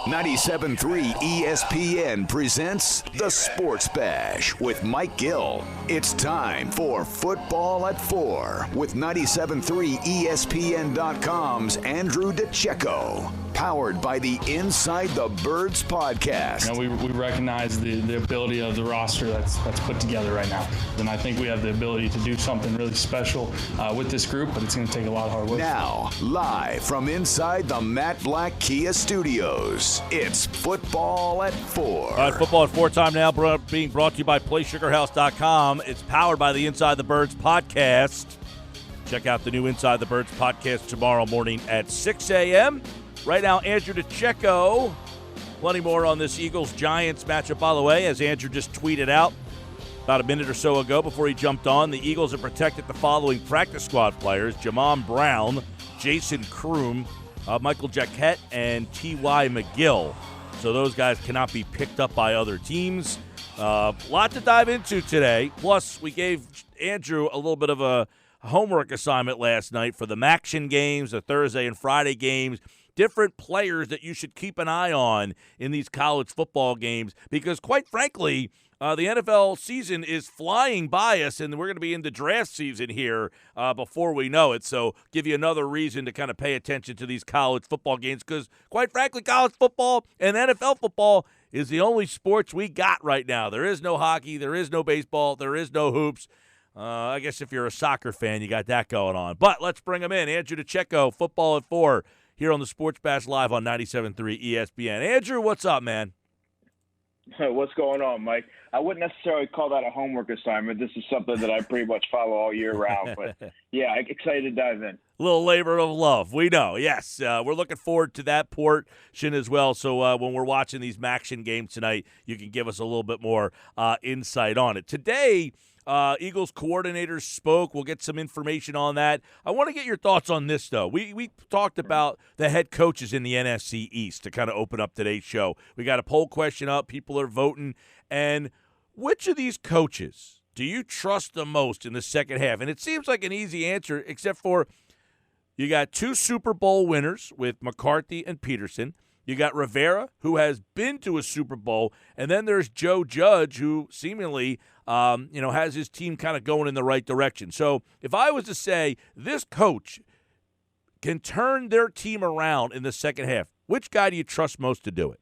97.3 ESPN presents The Sports Bash with Mike Gill. It's time for Football at 4 with 97.3 ESPN.com's Andrew DiCecco. Powered by the Inside the Birds podcast. You know, we recognize the ability of the roster that's put together right now. And I think we have the ability to do something really special with this group, but it's going to take a lot of hard work. Now, live from inside the Matt Black Kia Studios, it's Football at 4. All right, Football at 4 time now, being brought to you by PlaySugarHouse.com. It's powered by the Inside the Birds podcast. Check out the new Inside the Birds podcast tomorrow morning at 6 a.m. Right now, Andrew DiCecco. Plenty more on this Eagles-Giants matchup, by the way, as Andrew just tweeted out about a minute or so ago before he jumped on. The Eagles have protected the following practice squad players: Jamon Brown, Jason Kroom, Michael Jacquet, and T.Y. McGill. So those guys cannot be picked up by other teams. Lot to dive into today. Plus, we gave Andrew a little bit of a homework assignment last night for the Maction games, the Thursday and Friday games. Different players that you should keep an eye on in these college football games because, quite frankly, the NFL season is flying by us, and we're going to be in the draft season here before we know it. So give you another reason to kind of pay attention to these college football games because, quite frankly, college football and NFL football is the only sports we got right now. There is no hockey. There is no baseball. There is no hoops. I guess if you're a soccer fan, you got that going on. But let's bring them in. Andrew DiCecco, Football at 4. Here on the Sports Bash Live on 97.3 ESPN. Andrew, what's up, man? What's going on, Mike? I wouldn't necessarily call that a homework assignment. This is something that I pretty much follow all year round. But, yeah, excited to dive in. A little labor of love. We know, yes. We're looking forward to that portion as well. So when we're watching these Maction games tonight, you can give us a little bit more insight on it. Today, Eagles coordinators spoke. We'll get some information on that. I want to get your thoughts on this, though. We talked about the head coaches in the NFC East to kind of open up today's show. We got a poll question up. People are voting. And which of these coaches do you trust the most in the second half? And it seems like an easy answer, except for you got two Super Bowl winners with McCarthy and Peterson. You got Rivera, who has been to a Super Bowl, and then there's Joe Judge, who seemingly, has his team kind of going in the right direction. So if I was to say this coach can turn their team around in the second half, which guy do you trust most to do it?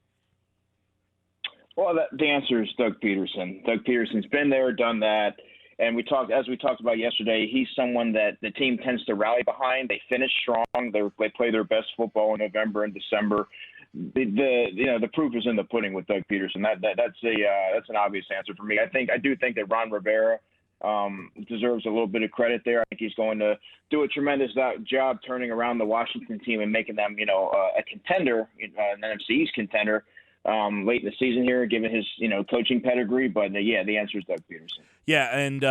Well, the answer is Doug Peterson. Doug Peterson's been there, done that. And we talked about yesterday, he's someone that the team tends to rally behind. They finish strong. They play their best football in November and December. The proof is in the pudding with Doug Peterson. That's an obvious answer for me. I do think that Ron Rivera deserves a little bit of credit there. I think he's going to do a tremendous job turning around the Washington team and making them a contender, an NFC East contender late in the season here, given his coaching pedigree. But the answer is Doug Peterson. Yeah, and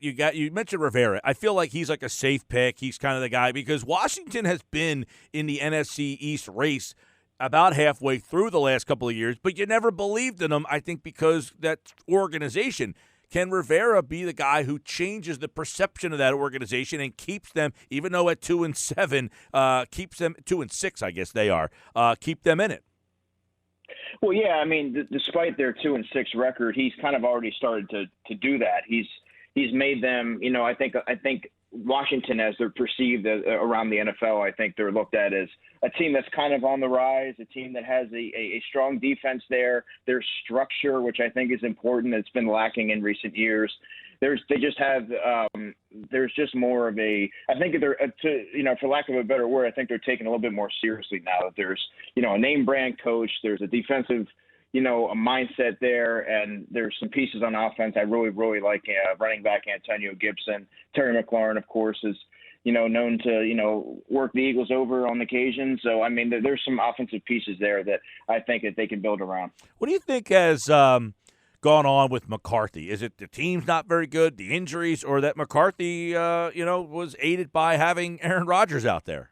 you mentioned Rivera. I feel like he's like a safe pick. He's kind of the guy because Washington has been in the NFC East race about halfway through the last couple of years, but you never believed in them, I think, because that organization. Can Rivera be the guy who changes the perception of that organization and keeps them, even though at 2-7, keeps them 2-6, I guess they are, keep them in it? Well, yeah, I mean, despite their 2-6 record, he's kind of already started to do that. He's made them, I think Washington, as they're perceived around the NFL, I think they're looked at as a team that's kind of on the rise, a team that has a strong defense there. Their structure, which I think is important, it's been lacking in recent years. There's just more of a, I think they're, for lack of a better word, I think they're taken a little bit more seriously now that there's, a name brand coach, there's a defensive, a mindset there, and there's some pieces on offense. I really, really like running back Antonio Gibson. Terry McLaurin, of course, is, known to, work the Eagles over on occasion. So, I mean, there's some offensive pieces there that I think that they can build around. What do you think has gone on with McCarthy? Is it the team's not very good, the injuries, or that McCarthy, was aided by having Aaron Rodgers out there?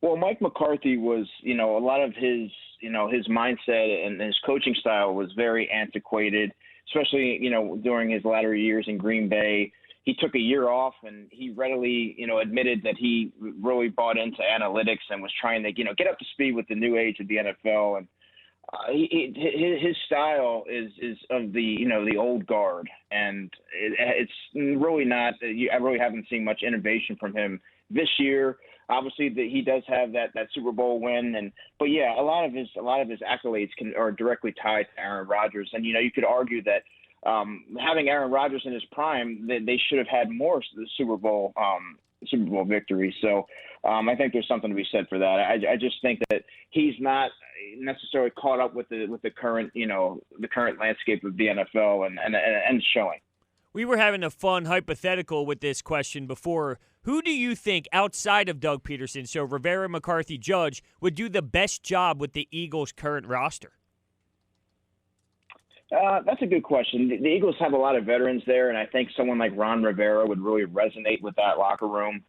Well, Mike McCarthy was, a lot of his mindset and his coaching style was very antiquated, especially, during his latter years in Green Bay. he took a year off, and he readily, admitted that he really bought into analytics and was trying to, get up to speed with the new age of the NFL. And his style is of the old guard, and it's really not. I really haven't seen much innovation from him this year. Obviously, he does have that Super Bowl win, but yeah, a lot of his accolades are directly tied to Aaron Rodgers, and you could argue that having Aaron Rodgers in his prime, they should have had more Super Bowl victories. So I think there's something to be said for that. I just think that he's not necessarily caught up with the current the current landscape of the NFL and showing. We were having a fun hypothetical with this question before. Who do you think outside of Doug Peterson, so Rivera, McCarthy, Judge, would do the best job with the Eagles' current roster? That's a good question. The Eagles have a lot of veterans there, and I think someone like Ron Rivera would really resonate with that locker room.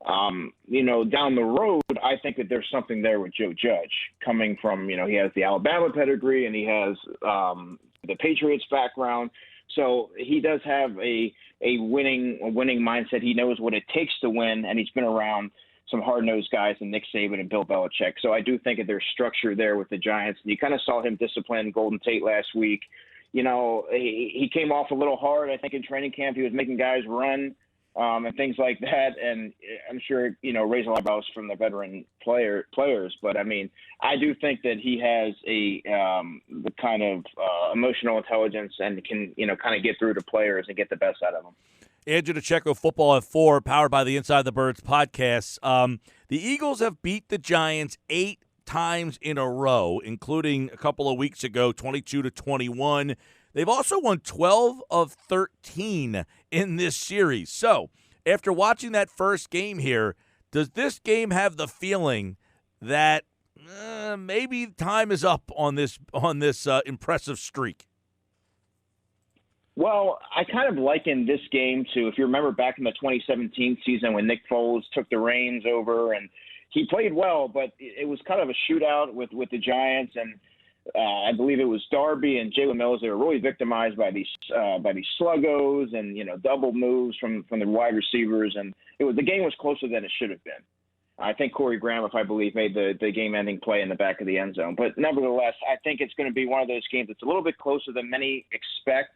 Down the road, I think that there's something there with Joe Judge coming from, he has the Alabama pedigree and he has the Patriots background. So he does have a winning mindset. He knows what it takes to win, and he's been around some hard-nosed guys in Nick Saban and Bill Belichick. So I do think that there's structure there with the Giants. And you kind of saw him discipline Golden Tate last week. He came off a little hard. I think in training camp he was making guys run and things like that. And I'm sure, raised a lot of eyebrows from the veteran players. But, I do think that he has the kind of emotional intelligence and can, kind of get through to players and get the best out of them. Andrew DiCecco, Football at 4, powered by the Inside the Birds podcast. The Eagles have beat the Giants 8 times in a row, including a couple of weeks ago, 22-21. They've also won 12 of 13 in this series. So, after watching that first game here, does this game have the feeling that maybe time is up on this impressive streak? Well, I kind of liken this game to, if you remember back in the 2017 season when Nick Foles took the reins over, and he played well, but it was kind of a shootout with the Giants, and I believe it was Darby and Jalen Mills. They were really victimized by these sluggos and double moves from the wide receivers, and the game was closer than it should have been. I think Corey Graham, if I believe, made the game-ending play in the back of the end zone. But nevertheless, I think it's going to be one of those games that's a little bit closer than many expect.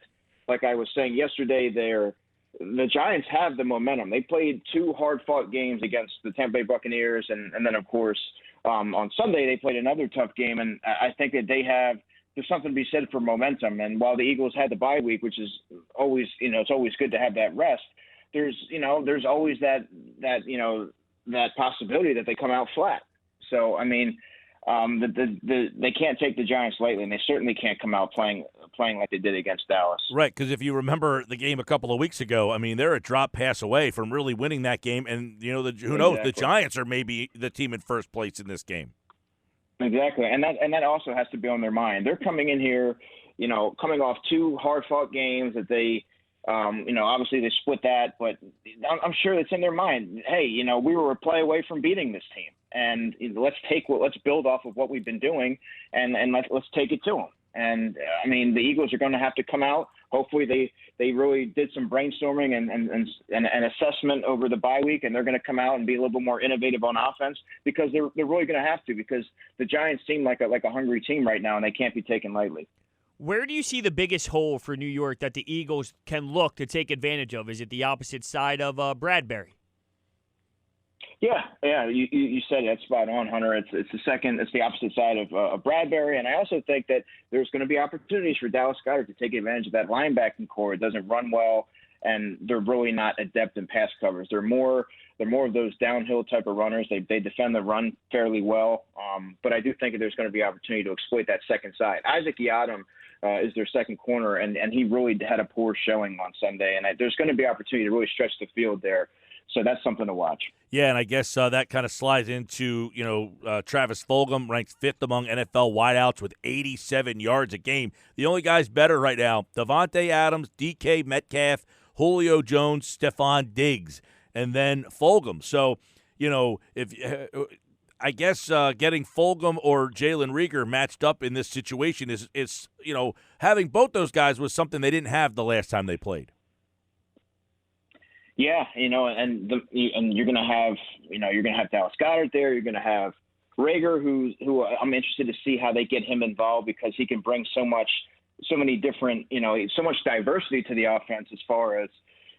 Like I was saying yesterday, the Giants have the momentum. They played 2 hard-fought games against the Tampa Bay Buccaneers, and then, of course, on Sunday they played another tough game. And I think that there's something to be said for momentum. And while the Eagles had the bye week, which is always, it's always good to have that rest, there's always that possibility that they come out flat. So, they can't take the Giants lightly, and they certainly can't come out playing like they did against Dallas. Right, because if you remember the game a couple of weeks ago, they're a drop pass away from really winning that game, and who knows, the Giants are maybe the team in first place in this game. Exactly, and that also has to be on their mind. They're coming in here, coming off 2 hard-fought games that they. Obviously they split that, but I'm sure it's in their mind. Hey, we were a play away from beating this team, and let's build off of what we've been doing, and let's take it to them. And the Eagles are going to have to come out. Hopefully they really did some brainstorming and assessment over the bye week, and they're going to come out and be a little bit more innovative on offense, because they're really going to have to, because the Giants seem like a hungry team right now, and they can't be taken lightly. Where do you see the biggest hole for New York that the Eagles can look to take advantage of? Is it the opposite side of Bradbury? Yeah, you said it. That's spot on, Hunter. It's the opposite side of Bradbury, and I also think that there's going to be opportunities for Dallas Goedert to take advantage of that linebacking core. It doesn't run well, and they're really not adept in pass covers. They're more of those downhill type of runners. They defend the run fairly well, but I do think that there's going to be opportunity to exploit that second side. Isaac Yiadom is their second corner, and he really had a poor showing on Sunday, and there's going to be opportunity to really stretch the field there. So that's something to watch. Yeah, and I guess that kind of slides into, Travis Fulgham ranks 5th among NFL wideouts with 87 yards a game. The only guys better right now, Davante Adams, DK Metcalf, Julio Jones, Stephon Diggs, and then Fulgham. So, I guess getting Fulgham or Jalen Reagor matched up in this situation is having both those guys was something they didn't have the last time they played. Yeah, and you're going to have, you're going to have Dallas Goedert there. You're going to have Rager, who I'm interested to see how they get him involved because he can bring so many different, so much diversity to the offense as far as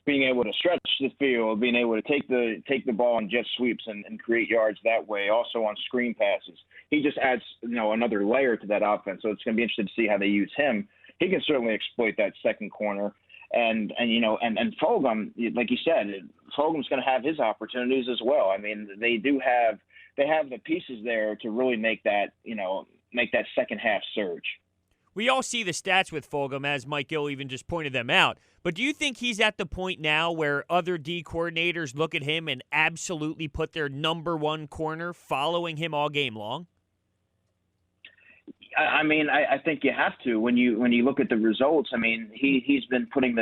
being able to stretch the field, being able to take the ball on jet sweeps and create yards that way. Also on screen passes, he just adds another layer to that offense. So it's going to be interesting to see how they use him. He can certainly exploit that second corner. And Fulgham, like you said, Fulgham's going to have his opportunities as well. I mean, they have the pieces there to really make that second half surge. We all see the stats with Fulgham, as Mike Gill even just pointed them out. But do you think he's at the point now where other D coordinators look at him and absolutely put their number one corner following him all game long? I mean, I think you have to when you look at the results. I mean, he's been putting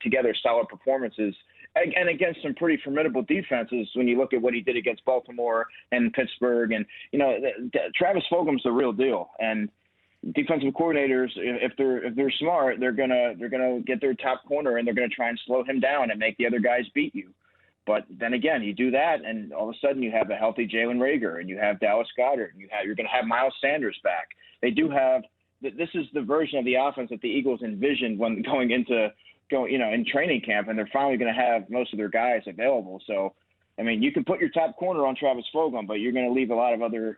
together solid performances, and against some pretty formidable defenses. When you look at what he did against Baltimore and Pittsburgh, and Travis Fulgham's the real deal. And defensive coordinators, if they're smart, they're gonna get their top corner and they're gonna try and slow him down and make the other guys beat you. But then again, you do that, and all of a sudden you have a healthy Jalen Rager, and you have Dallas Goedert, and you're going to have Miles Sanders back. They do have – this is the version of the offense that the Eagles envisioned when in training camp, and they're finally going to have most of their guys available. So, I mean, you can put your top corner on Travis Fulgham, but you're going to leave a lot of other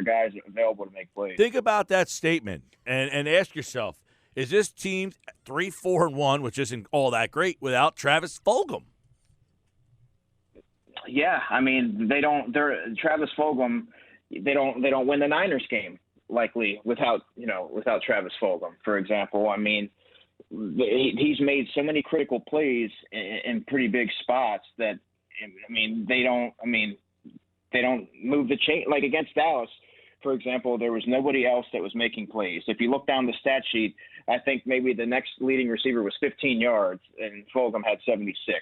guys available to make plays. Think about that statement and ask yourself, is this team 3-4-1, which isn't all that great, without Travis Fulgham? Yeah, I mean, Travis Fulgham. They don't win the Niners game likely without Travis Fulgham, for example. I mean, he's made so many critical plays in pretty big spots that they don't move the chain. Like against Dallas, for example, there was nobody else that was making plays. If you look down the stat sheet, I think maybe the next leading receiver was 15 yards, and Fulgham had 76.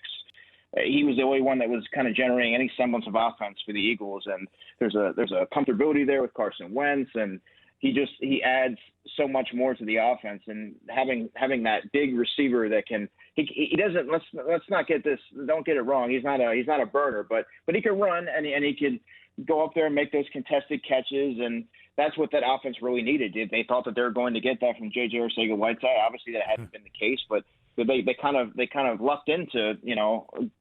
He was the only one that was kind of generating any semblance of offense for the Eagles, and there's a comfortability there with Carson Wentz, and he adds so much more to the offense. And having that big receiver that can he doesn't let's not get this, don't get it wrong, he's not a burner, but he can run and he can go up there and make those contested catches, and that's what that offense really needed. They thought that they were going to get that from J.J. Arcega-Whiteside. Obviously, that hadn't been the case, but they kind of lucked into,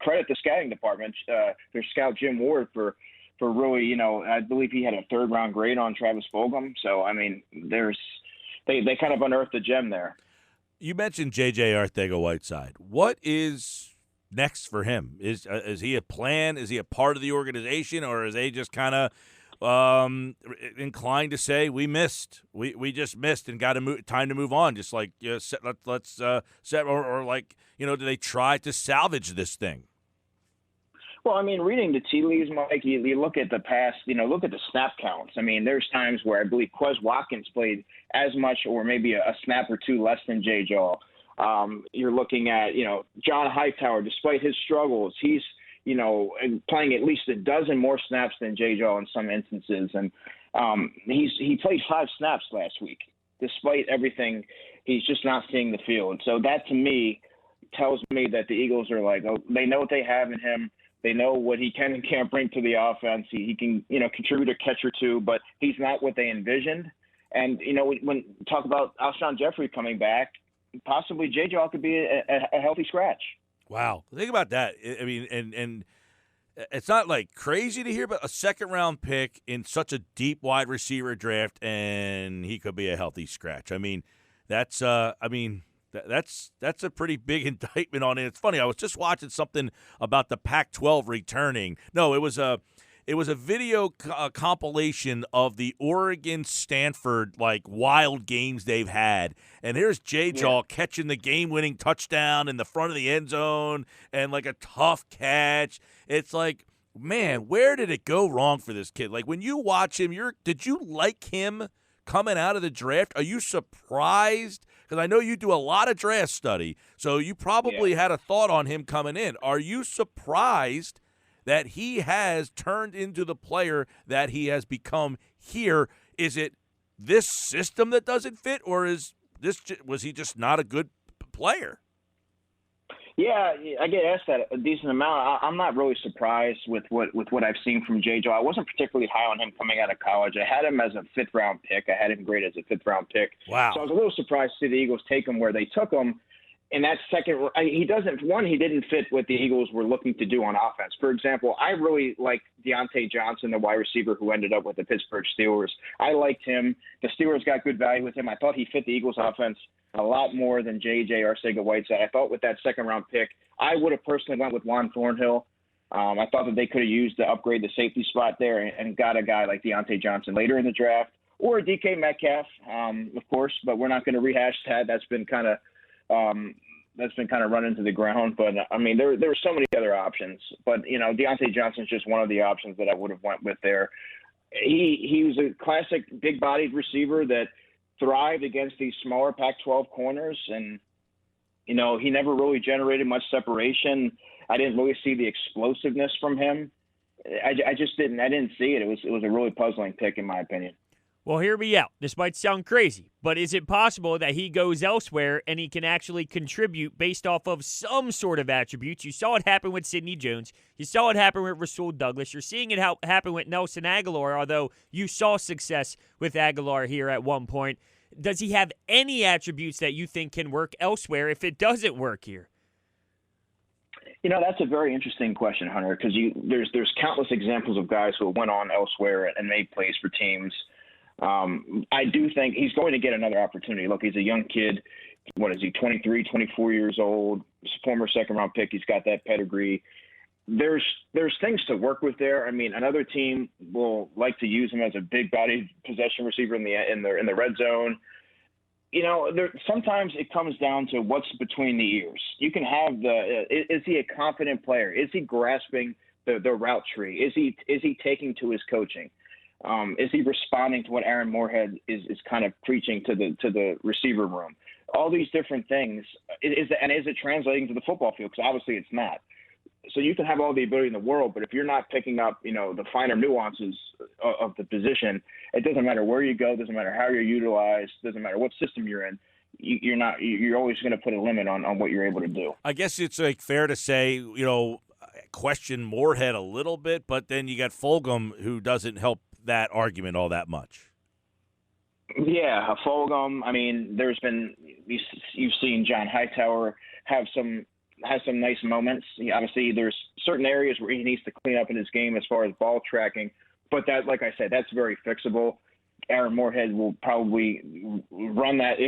credit the scouting department, their scout Jim Ward for really, I believe he had a third-round grade on Travis Fulgham. So, I mean, they kind of unearthed a gem there. You mentioned J.J. Arcega-Whiteside. What is next for him? Is he a plan? Is he a part of the organization, or is they just kind of inclined to say we missed, we just missed and got to time to move on? Just like let's set or like do they try to salvage this thing? Well, I mean, reading the tea leaves, Mike, you look at the past, look at the snap counts. I mean, there's times where I believe Quez Watkins played as much or maybe a snap or two less than Jay Jaw. You're looking at, John Hightower, despite his struggles, he's, playing at least a dozen more snaps than Jay Jaw in some instances. And he played 5 snaps last week. Despite everything, he's just not seeing the field. So that, to me, tells me that the Eagles are like, they know what they have in him. They know what he can and can't bring to the offense. He can, contribute a catch or two, but he's not what they envisioned. And, when talk about Alshon Jeffrey coming back, possibly J-Jaw could be a healthy scratch. Wow. Think about that. I mean, and it's not like crazy to hear, but a second-round pick in such a deep wide receiver draft, and he could be a healthy scratch. I mean, that's a pretty big indictment on it. It's funny. I was just watching something about the Pac-12 returning. No, it was a video compilation of the Oregon-Stanford wild games they've had. And here's J-Jaw catching the game-winning touchdown in the front of the end zone and a tough catch. It's like, man, where did it go wrong for this kid? When you watch him, did you like him coming out of the draft? Are you surprised? Because I know you do a lot of draft study, so you probably had a thought on him coming in. Are you surprised that he has turned into the player that he has become here? Is it this system that doesn't fit, or was he just not a good player? Yeah, I get asked that a decent amount. I'm not really surprised with what I've seen from J. Joe. I wasn't particularly high on him coming out of college. I had him as a fifth-round pick. I had him graded as a fifth-round pick. Wow. So I was a little surprised to see the Eagles take him where they took him. In that second, he didn't fit what the Eagles were looking to do on offense. For example, I really liked Deontay Johnson, the wide receiver who ended up with the Pittsburgh Steelers. I liked him. The Steelers got good value with him. I thought he fit the Eagles offense a lot more than J.J. Arcega-Whiteside. I thought with that second-round pick, I would have personally went with Juan Thornhill. I thought that they could have used to upgrade the safety spot there and got a guy like Deontay Johnson later in the draft, or DK Metcalf, of course, but we're not going to rehash that. That's been kind of run into the ground. But, I mean, there were so many other options. But, Deontay Johnson's just one of the options that I would have went with there. He was a classic big-bodied receiver that thrived against these smaller Pac-12 corners. And, he never really generated much separation. I didn't really see the explosiveness from him. I just didn't. I didn't see it. It was a really puzzling pick, in my opinion. Well, hear me out. This might sound crazy, but is it possible that he goes elsewhere and he can actually contribute based off of some sort of attributes? You saw it happen with Sidney Jones. You saw it happen with Rasul Douglas. You're seeing it happen with Nelson Aguilar, although you saw success with Aguilar here at one point. Does he have any attributes that you think can work elsewhere if it doesn't work here? That's a very interesting question, Hunter, because there's countless examples of guys who went on elsewhere and made plays for teams. I do think he's going to get another opportunity. Look, he's a young kid. What is he, 23, 24 years old, former second-round pick. He's got that pedigree. There's things to work with there. I mean, another team will like to use him as a big-bodied possession receiver in the red zone. Sometimes it comes down to what's between the ears. You can have is he a confident player? Is he grasping the route tree? Is he taking to his coaching? Is he responding to what Aaron Moorhead is kind of preaching to the receiver room? All these different things. Is it translating to the football field? Because obviously it's not. So you can have all the ability in the world, but if you're not picking up, the finer nuances of the position, it doesn't matter where you go, doesn't matter how you're utilized, doesn't matter what system you're in. You're always going to put a limit on what you're able to do. I guess it's fair to say, question Moorhead a little bit, but then you got Fulgham who doesn't help that argument all that much. Yeah, Fulgham. I mean, you've seen John Hightower have some nice moments. Obviously, there's certain areas where he needs to clean up in his game as far as ball tracking, but that, like I said, that's very fixable. Aaron Moorhead will probably run that,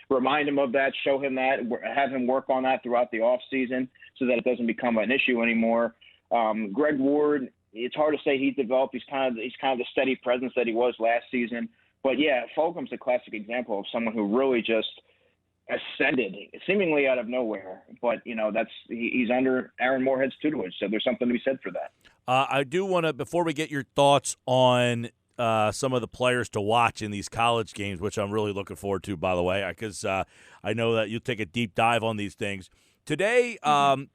remind him of that, show him that, have him work on that throughout the offseason so that it doesn't become an issue anymore. Greg Ward, it's hard to say he's developed. He's kind of the steady presence that he was last season. But, yeah, Fulgham's a classic example of someone who really just ascended seemingly out of nowhere. But, he's under Aaron Moorhead's tutelage, so there's something to be said for that. I do want to, before we get your thoughts on some of the players to watch in these college games, which I'm really looking forward to, by the way, because I know that you'll take a deep dive on these things. Today,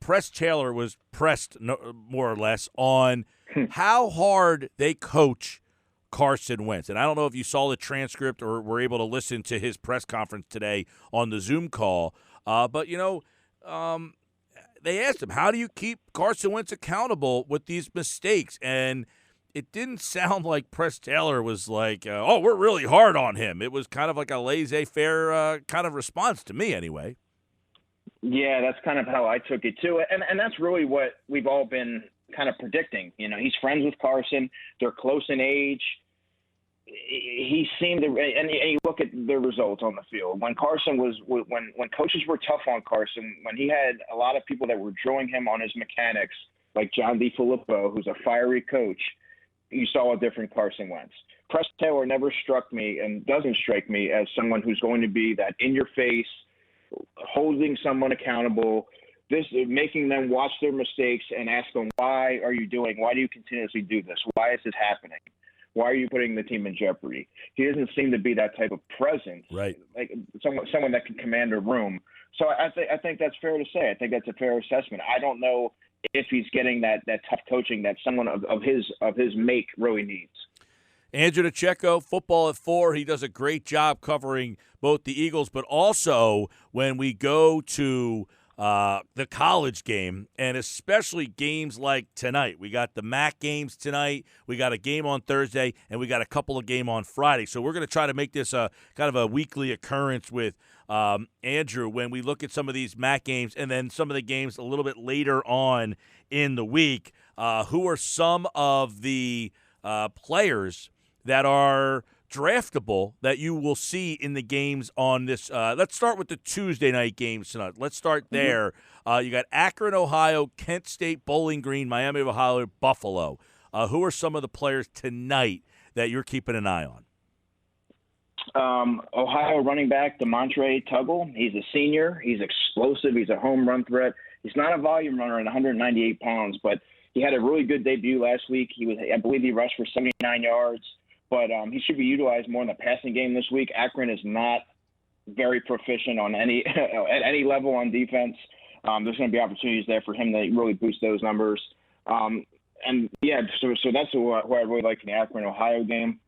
Press Taylor was pressed more or less on how hard they coach Carson Wentz. And I don't know if you saw the transcript or were able to listen to his press conference today on the Zoom call, but, they asked him, how do you keep Carson Wentz accountable with these mistakes? And it didn't sound like Press Taylor was like, we're really hard on him. It was kind of like a laissez-faire kind of response to me anyway. Yeah, that's kind of how I took it too. And that's really what we've all been kind of predicting. He's friends with Carson. They're close in age. He seemed to, and you look at the results on the field. When Carson when coaches were tough on Carson, when he had a lot of people that were drilling him on his mechanics, like John DiFilippo, who's a fiery coach, you saw a different Carson Wentz. Press Taylor never struck me and doesn't strike me as someone who's going to be that in-your-face, holding someone accountable, making them watch their mistakes and ask them, why do you continuously do this? Why is this happening? Why are you putting the team in jeopardy? He doesn't seem to be that type of presence, right? Like someone that can command a room. So I think that's fair to say. I think that's a fair assessment. I don't know if he's getting that tough coaching that someone of his make really needs. Andrew DiCecco, Football at 4. He does a great job covering both the Eagles, but also when we go to the college game, and especially games like tonight. We got the MAC games tonight. We got a game on Thursday, and we got a couple of games on Friday. So we're going to try to make this a kind of a weekly occurrence with Andrew when we look at some of these MAC games and then some of the games a little bit later on in the week. Who are some of the players that are draftable that you will see in the games on this? Let's start with the Tuesday night games tonight. Let's start there. You got Akron, Ohio, Kent State, Bowling Green, Miami of Ohio, Buffalo. Who are some of the players tonight that you're keeping an eye on? Ohio running back DeMontre Tuggle. He's a senior. He's explosive. He's a home run threat. He's not a volume runner at 198 pounds, but he had a really good debut last week. I believe he rushed for 79 yards. But he should be utilized more in the passing game this week. Akron is not very proficient on at any level on defense. There's going to be opportunities there for him to really boost those numbers. So that's who I really like in the Akron, Ohio game.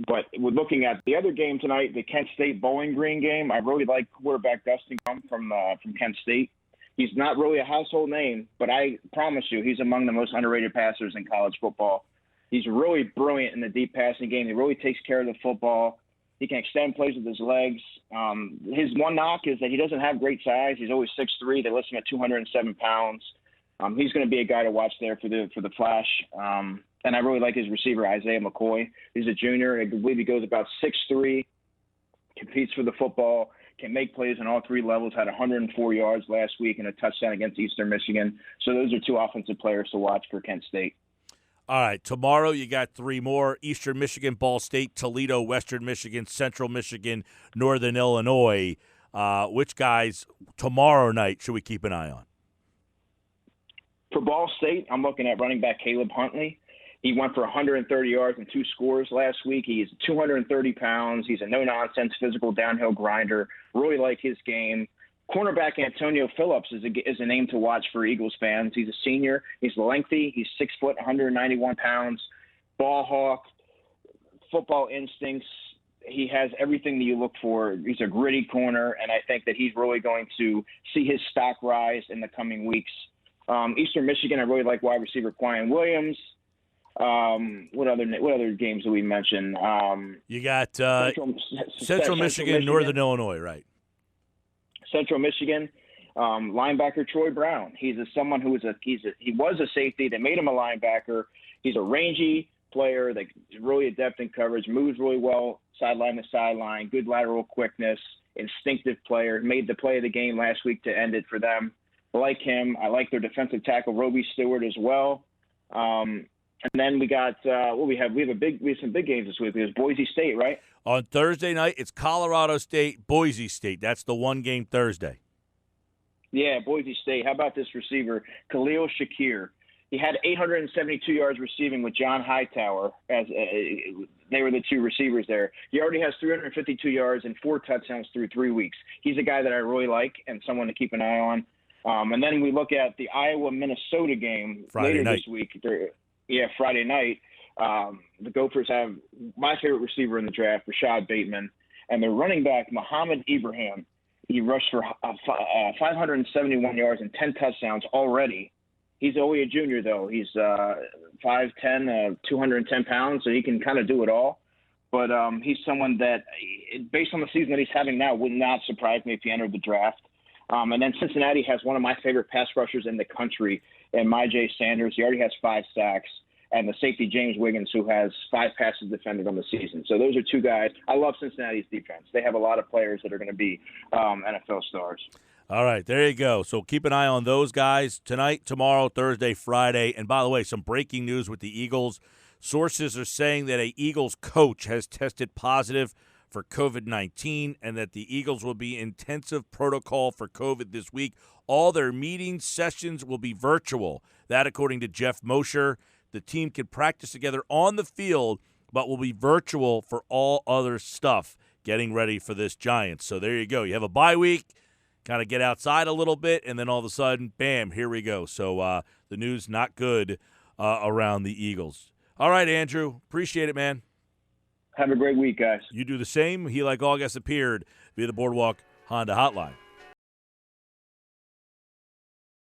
But we're looking at the other game tonight, the Kent State Bowling Green game. I really like quarterback Dustin Crum from Kent State. He's not really a household name, but I promise you he's among the most underrated passers in college football. He's really brilliant in the deep passing game. He really takes care of the football. He can extend plays with his legs. His one knock is that he doesn't have great size. He's always 6'3". They list him at 207 pounds. He's going to be a guy to watch there for the Flash. And I really like his receiver, Isaiah McCoy. He's a junior. I believe he goes about 6'3", competes for the football, can make plays on all three levels, had 104 yards last week and a touchdown against Eastern Michigan. So those are two offensive players to watch for Kent State. All right, tomorrow you got three more: Eastern Michigan, Ball State, Toledo, Western Michigan, Central Michigan, Northern Illinois. Which guys tomorrow night should we keep an eye on? For Ball State, I'm looking at running back Caleb Huntley. He went for 130 yards and 2 scores last week. He's 230 pounds. He's a no-nonsense physical downhill grinder. Really like his game. Cornerback Antonio Phillips is a name to watch for Eagles fans. He's a senior. He's lengthy. He's 6 foot, 191 pounds. Ball hawk, football instincts. He has everything that you look for. He's a gritty corner, and I think that he's really going to see his stock rise in the coming weeks. Eastern Michigan, I really like wide receiver Quinn Williams. What other games do we mention? You got Central Michigan, Northern Illinois, right? Central Michigan, linebacker Troy Brown. He's someone who he was a safety. They made him a linebacker. He's a rangy player that's really adept in coverage, moves really well sideline to sideline, good lateral quickness, instinctive player. Made the play of the game last week to end it for them. I like him. I like their defensive tackle Roby Stewart as well. And then we got we have some big games this week. There's Boise State, right? On Thursday night, it's Colorado State, Boise State. That's the one game Thursday. Yeah, Boise State. How about this receiver, Khalil Shakir? He had 872 yards receiving with John Hightower as they were the two receivers there. He already has 352 yards and 4 touchdowns through 3 weeks. He's a guy that I really like and someone to keep an eye on. And then we look at the Iowa-Minnesota game later this week. Friday night. The Gophers have my favorite receiver in the draft, Rashad Bateman, and their running back, Muhammad Ibrahim. He rushed for 571 yards and 10 touchdowns already. He's only a junior, though. He's 5'10", 210 pounds, so he can kind of do it all. But he's someone that, based on the season that he's having now, would not surprise me if he entered the draft. And then Cincinnati has one of my favorite pass rushers in the country, and Myjai Sanders. He already has 5 sacks. And the safety, James Wiggins, who has 5 passes defended on the season. So those are two guys. I love Cincinnati's defense. They have a lot of players that are going to be NFL stars. All right, there you go. So keep an eye on those guys tonight, tomorrow, Thursday, Friday. And by the way, some breaking news with the Eagles. Sources are saying that a Eagles coach has tested positive for COVID-19 and that the Eagles will be intensive protocol for COVID this week. All their meetings, sessions will be virtual. That, according to Jeff Mosher. The team can practice together on the field, but will be virtual for all other stuff, getting ready for this Giants. So there you go. You have a bye week, kind of get outside a little bit, and then all of a sudden, bam, here we go. So the news not good around the Eagles. All right, Andrew. Appreciate it, man. Have a great week, guys. You do the same. He, like August, appeared via the Boardwalk Honda Hotline.